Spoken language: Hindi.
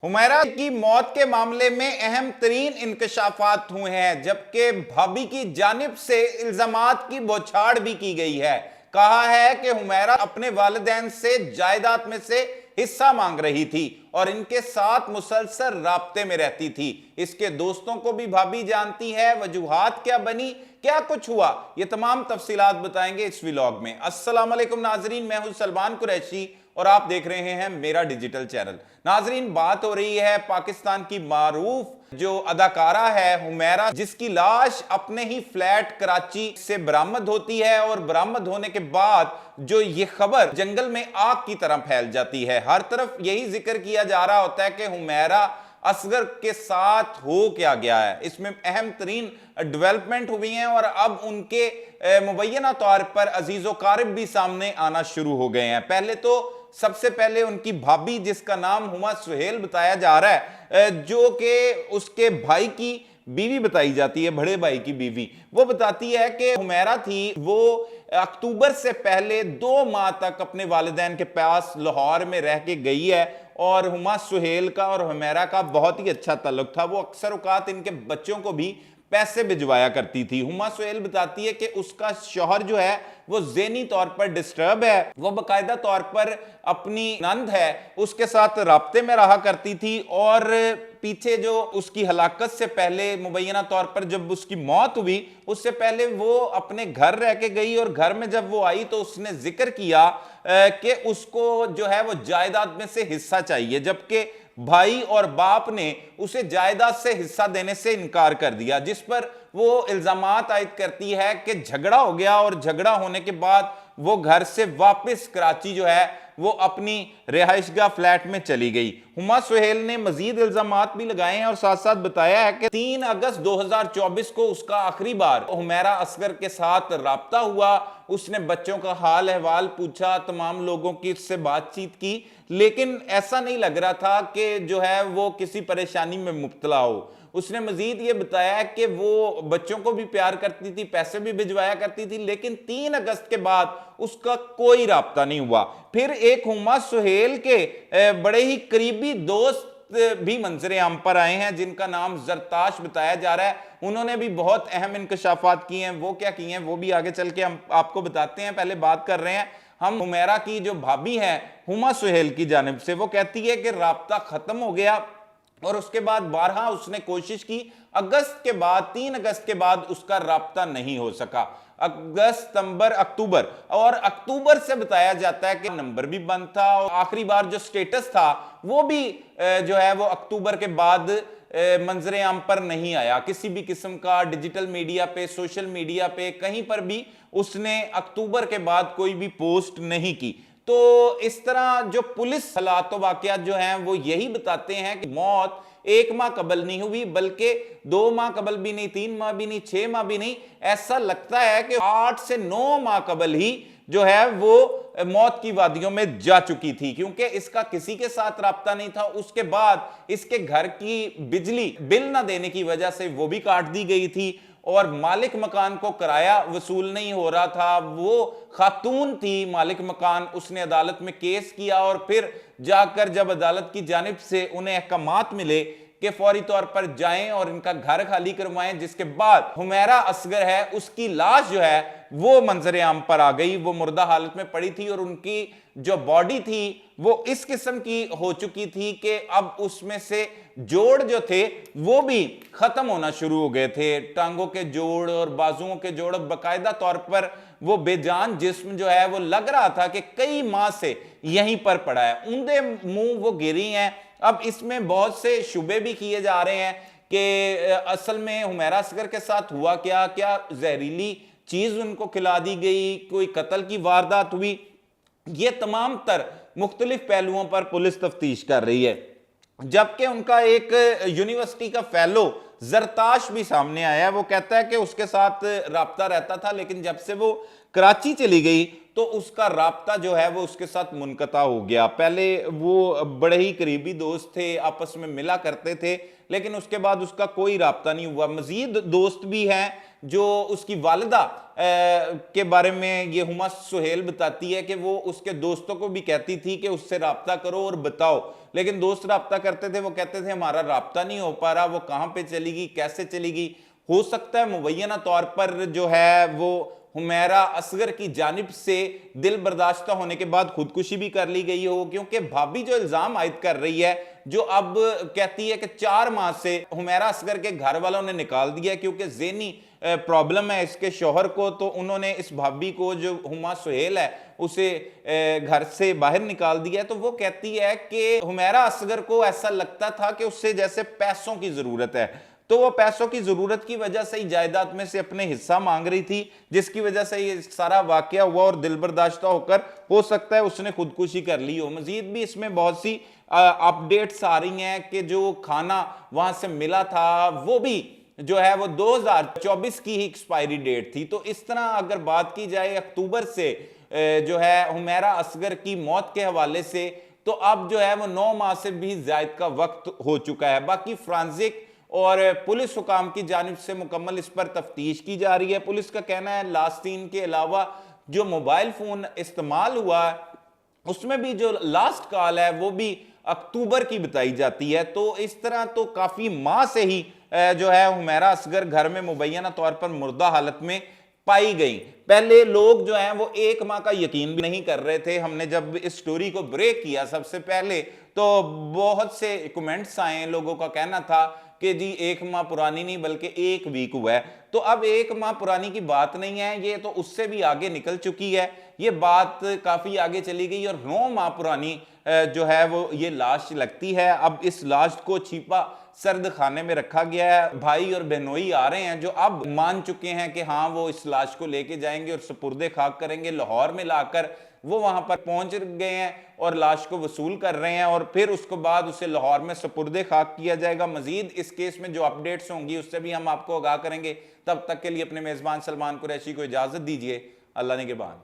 हुमैरा की मौत के मामले में अहम तरीन इंकशाफात हुए हैं, जबकि भाभी की जानिब से इल्जामात की बौछार भी की गई है। कहा है कि हुमैरा अपने वालिदैन से जायदाद में से हिस्सा मांग रही थी और इनके साथ मुसलसल राब्ते में रहती थी। इसके दोस्तों को भी भाभी जानती है। वजूहात क्या बनी, क्या कुछ हुआ, ये तमाम तफसीलात बताएंगे इस व्लॉग में। अस्सलाम वालेकुम नाजरीन, मैं हूं सलमान कुरैशी और आप देख रहे हैं मेरा डिजिटल चैनल। नाजरीन, बात हो रही है पाकिस्तान की मारूफ जो अदाकारा है हुमैरा, जिसकी लाश अपने ही फ्लैट कराची से बरामद होती है और बरामद होने के बाद जो ये खबर जंगल में आग की तरह फैल जाती है। हर तरफ यही जिक्र किया जा रहा होता है कि हुमैरा असगर के साथ हो क्या गया है। इसमें अहम तरीन डेवलपमेंट हुई हैं और अब उनके मुबैना तौर पर अजीज़ो कारब भी सामने आना शुरू हो गए हैं। पहले तो सबसे पहले उनकी भाभी, जिसका नाम हुमा सुहेल बताया जा रहा है, जो कि उसके भाई की बीवी बताई जाती है, बड़े भाई की बीवी, वो बताती है कि हुमैरा थी, वो अक्टूबर से पहले 2 माह तक अपने वालिदैन के पास लाहौर में रह के गई है और हुमा सुहेल का और हुमैरा का बहुत ही अच्छा ताल्लुक था। वो अक्सर औकात इनके बच्चों को भी पैसे भिजवाया करती थी। हुमा सुहेल बताती है कि उसका शौहर जो है वो ज़हनी तौर पर डिस्टर्ब है, वो बाकायदा तौर पर अपनी नंद है उसके साथ राब्ते में रहा करती थी और पीछे जो उसकी हलाकत से पहले मुबैना तौर पर जब उसकी मौत हुई उससे पहले वो अपने घर रह के गई और घर में जब वो आई तो उसने जिक्र किया कि उसको जो है वो जायदाद में से हिस्सा चाहिए, जबकि भाई और बाप ने उसे जायदाद से हिस्सा देने से इनकार कर दिया, जिस पर वो इल्जामात आयद करती है कि झगड़ा हो गया और झगड़ा होने के बाद वो घर से वापस कराची जो है वो अपनी रिहाइशगाह फ्लैट में चली गई। हुमा सुहेल ने मजीद इल्जामात भी लगाए हैं और साथ साथ बताया है कि 3 अगस्त 2024 को उसका आखिरी बार हुमैरा असगर के साथ राब्ता हुआ। उसने बच्चों का हाल अहवाल पूछा, तमाम लोगों की उससे बातचीत की, लेकिन ऐसा नहीं लग रहा था कि जो है वो किसी परेशानी में मुब्तला हो। उसने मजीद ये बताया कि वो बच्चों को भी प्यार करती थी, पैसे भी भिजवाया करती थी, लेकिन 3 अगस्त के बाद उसका कोई राब्ता नहीं हुआ। फिर एक हुमा सुहेल के बड़े ही करीबी दोस्त भी मंजरे आम पर आए हैं, जिनका नाम जरताश बताया जा रहा है। उन्होंने भी बहुत अहम इंकशाफात किए हैं। वो क्या किए हैं वो भी आगे चल के हम आपको बताते हैं। पहले बात कर रहे हैं हम हुमैरा की जो भाभी है हुमा सुहेल की जानिब से। वो कहती है कि राब्ता खत्म हो गया और उसके बाद 12 उसने कोशिश की, अगस्त के बाद 3 अगस्त के बाद उसका राब्ता नहीं हो सका। अगस्त, सितंबर, अक्टूबर, और अक्टूबर से बताया जाता है कि नंबर भी बंद था और आखिरी बार जो स्टेटस था वो भी जो है वो अक्टूबर के बाद मंजरे आम पर नहीं आया। किसी भी किस्म का डिजिटल मीडिया पे, सोशल मीडिया पे, कहीं पर भी उसने अक्टूबर के बाद कोई भी पोस्ट नहीं की। तो इस तरह जो पुलिस हालात वाकयात जो हैं वो यही बताते हैं कि मौत 1 माह कबल नहीं हुई, बल्कि 2 माह कबल भी नहीं, 3 माह भी नहीं, 6 माह भी नहीं। ऐसा लगता है कि 8 से 9 माह कबल ही जो है वो मौत की वादियों में जा चुकी थी, क्योंकि इसका किसी के साथ राब्ता नहीं था। उसके बाद इसके घर की बिजली बिल ना देने की वजह से वो भी काट दी गई थी और मालिक मकान को किराया वसूल नहीं हो रहा था। वो खातून थी मालिक मकान, उसने अदालत में केस किया और फिर जाकर जब अदालत की जानिब से उन्हें अहकामात मिले कि फौरी तौर पर जाएं और इनका घर खाली करवाएं, जिसके बाद हुमैरा असगर है उसकी लाश जो है वो मंजरे आम पर आ गई। वो मुर्दा हालत में पड़ी थी और उनकी जो बॉडी थी वो इस किस्म की हो चुकी थी कि अब उसमें से जोड़ जो थे वो भी खत्म होना शुरू हो गए थे। टांगों के जोड़ और बाजुओं के जोड़, बाकायदा तौर पर वो बेजान जिस्म जो है वो लग रहा था कि कई माह से यहीं पर पड़ा है। ऊंधे मुंह वो गिरी हैं। अब इसमें बहुत से शुबे भी किए जा रहे हैं कि असल में हुमैरा असगर के साथ हुआ क्या, क्या जहरीली चीज उनको खिला दी गई, कोई कत्ल की वारदात हुई। ये तमाम तर मुख्तलिफ पहलुओं पर पुलिस तफ्तीश कर रही है, जबकि उनका एक यूनिवर्सिटी का फेलो जरताश भी सामने आया है। वो कहता है कि उसके साथ राब्ता रहता था, लेकिन जब से वो कराची चली गई तो उसका राब्ता जो है वो उसके साथ मुनक़ता हो गया। पहले वो बड़े ही करीबी दोस्त थे, आपस में मिला करते थे, लेकिन उसके बाद उसका कोई राब्ता नहीं हुआ। मजीद दोस्त भी हैं जो उसकी वालिदा के बारे में ये हुमा सुहेल बताती है कि वो उसके दोस्तों को भी कहती थी कि उससे राब्ता करो और बताओ, लेकिन दोस्त राब्ता करते थे, वो कहते थे हमारा राब्ता नहीं हो पा रहा, वो कहाँ पे चलेगी, कैसे चलेगी। हो सकता है मुबैना तौर पर जो है वो हुमैरा असगर की जानिब से दिल बर्दाश्त होने के बाद खुदकुशी भी कर ली गई हो, क्योंकि भाभी जो इल्जाम आयद कर रही है, जो अब कहती है कि 4 माह से हुमैरा असगर के घर वालों ने निकाल दिया क्योंकि ज़हनी प्रॉब्लम है इसके शौहर को, तो उन्होंने इस भाभी को जो हुमा सुहेल है उसे घर से बाहर निकाल दिया। तो वो कहती है कि हुमैरा असगर को ऐसा लगता था कि उससे जैसे पैसों की जरूरत है, तो वो पैसों की जरूरत की वजह से ही जायदाद में से अपने हिस्सा मांग रही थी, जिसकी वजह से ये सारा वाकया हुआ और दिल बर्दाश्त होकर हो सकता है उसने खुदकुशी कर ली हो। मजीद भी इसमें बहुत सी अपडेट्स आ रही हैं कि जो खाना वहां से मिला था वो भी जो है वो 2024 की ही एक्सपायरी डेट थी। तो इस तरह अगर बात की जाए अक्टूबर से जो है हुमैरा असगर की मौत के हवाले से, तो अब जो है वो 9 माह से भी ज्यादा का वक्त हो चुका है। बाकी फ्रांसिक और पुलिस हुकाम की जानिब से मुकम्मल इस पर तफ्तीश की जा रही है। पुलिस का कहना है लास्ट सीन के अलावा जो मोबाइल फोन इस्तेमाल हुआ उसमें भी जो लास्ट कॉल है वो भी अक्टूबर की बताई जाती है। तो इस तरह तो काफी माह से ही जो है हुमैरा असगर घर में मुबैना तौर पर मुर्दा हालत में पाई गई। पहले लोग जो हैं वो 1 माह का यकीन भी नहीं कर रहे थे। हमने जब इस स्टोरी को ब्रेक किया सबसे पहले तो बहुत से कमेंट्स आए, लोगों का कहना था कि जी 1 माह पुरानी नहीं बल्कि 1 वीक हुआ है। तो अब 1 माह पुरानी की बात नहीं है, ये तो उससे भी आगे निकल चुकी है, ये बात काफी आगे चली गई और 9 माह पुरानी जो है वो ये लाश लगती है। अब इस लाश को छिपा सर्द खाने में रखा गया है। भाई और बहनोई आ रहे हैं जो अब मान चुके हैं कि हाँ वो इस लाश को लेके जाएंगे और सुपुर्दे खाक करेंगे। लाहौर में लाकर वो वहां पर पहुंच गए हैं और लाश को वसूल कर रहे हैं और फिर उसके बाद उसे लाहौर में सुपुर्दे खाक किया जाएगा। मजीद इस केस में जो अपडेट्स होंगी उससे भी हम आपको आगाह करेंगे। तब तक के लिए अपने मेजबान सलमान कुरैशी को इजाजत दीजिए। अल्लाह निगहबान।